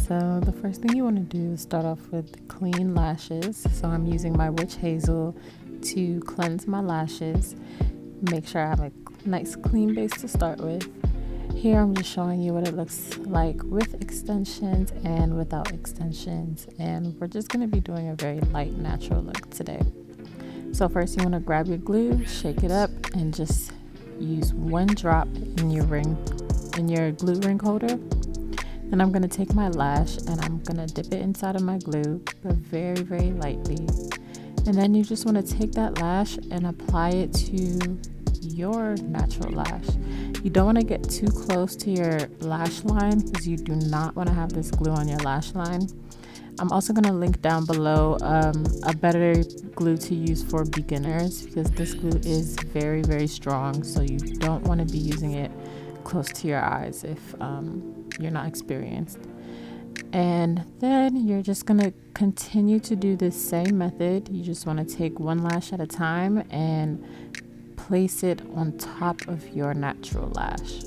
So the first thing you want to do is start off with clean lashes. So I'm using my witch hazel to cleanse my lashes. Make sure I have a nice clean base to start with. Here I'm just showing you what it looks like with extensions and without extensions, and we're just going to be doing a very light natural look today. So first you want to grab your glue, shake it up, and just use one drop in your glue ring holder. Then I'm going to take my lash and I'm going to dip it inside of my glue, but very, very lightly. And then you just want to take that lash and apply it to your natural lash. You don't want to get too close to your lash line because you do not want to have this glue on your lash line. I'm also going to link down below a better glue to use for beginners because this glue is very, very strong, so you don't want to be using it close to your eyes if you're not experienced. And then you're just going to continue to do this same method. You just want to take one lash at a time and place it on top of your natural lash.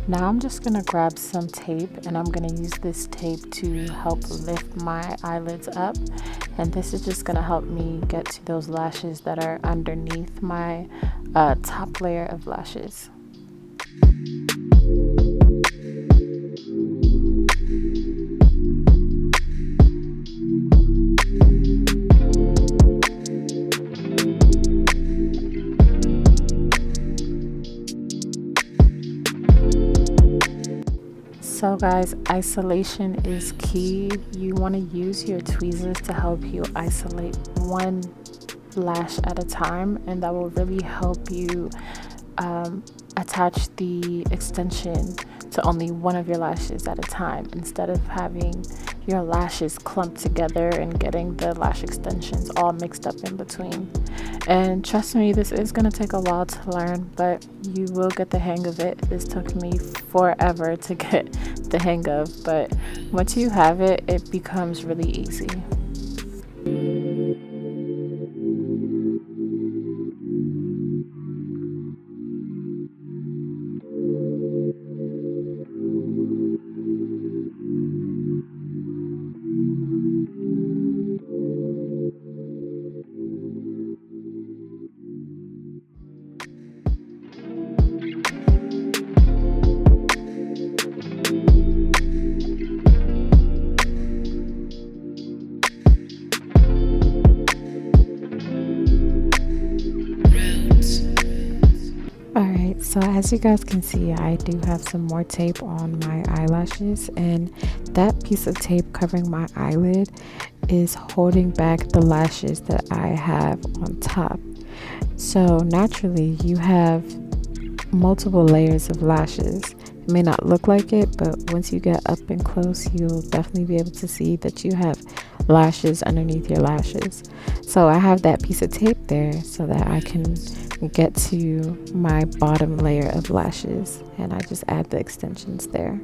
Now I'm just going to grab some tape and I'm going to use this tape to help lift my eyelids up, and this is just going to help me get to those lashes that are underneath my top layer of lashes. So guys, isolation is key. You want to use your tweezers to help you isolate one lash at a time, and that will really help you attach the extension to only one of your lashes at a time instead of having your lashes clumped together and getting the lash extensions all mixed up in between. And trust me, this is going to take a while to learn, but you will get the hang of it. This took me forever to get the hang of, but once you have it, it becomes really easy. Alright, so as you guys can see, I do have some more tape on my eyelashes, and that piece of tape covering my eyelid is holding back the lashes that I have on top. So naturally you have multiple layers of lashes. It may not look like it, but once you get up and close, you'll definitely be able to see that you have lashes underneath your lashes. So I have that piece of tape there so that I can get to my bottom layer of lashes, and I just add the extensions there.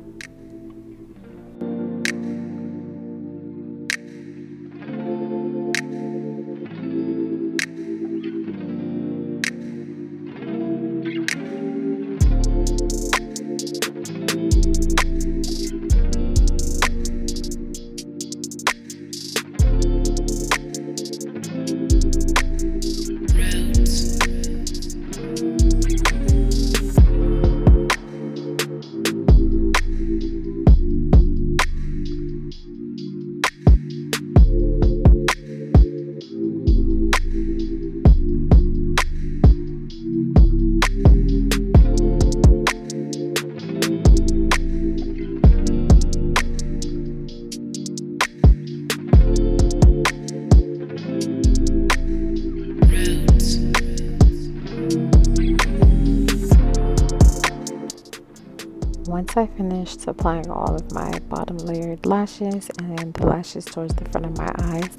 Once I finished applying all of my bottom layered lashes and the lashes towards the front of my eyes,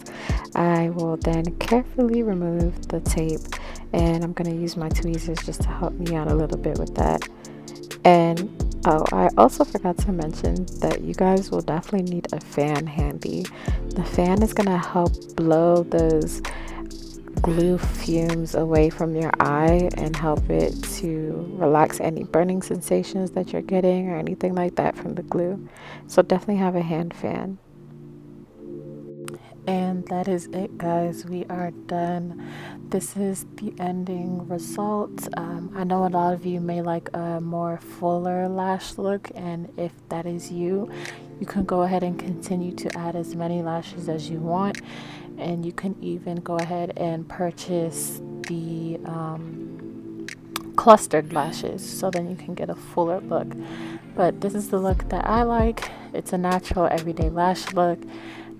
I will then carefully remove the tape, and I'm going to use my tweezers just to help me out a little bit with that. And oh, I also forgot to mention that you guys will definitely need a fan handy. The fan is going to help blow those glue fumes away from your eye and help it to relax any burning sensations that you're getting or anything like that from the glue. So definitely have a hand fan. And that is it, guys. We are done. This is the ending result. I know a lot of you may like a more fuller lash look, and if that is you, you can go ahead and continue to add as many lashes as you want, and you can even go ahead and purchase the clustered lashes so then you can get a fuller look. But this is the look that I like. It's a natural everyday lash look,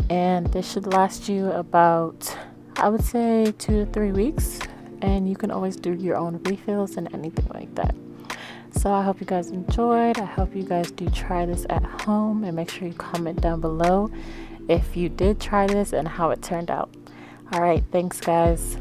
and this should last you about, I would say, 2 to 3 weeks, and you can always do your own refills and anything like that. So I hope you guys enjoyed. I hope you guys do try this at home, and make sure you comment down below if you did try this and how it turned out. All right, thanks guys.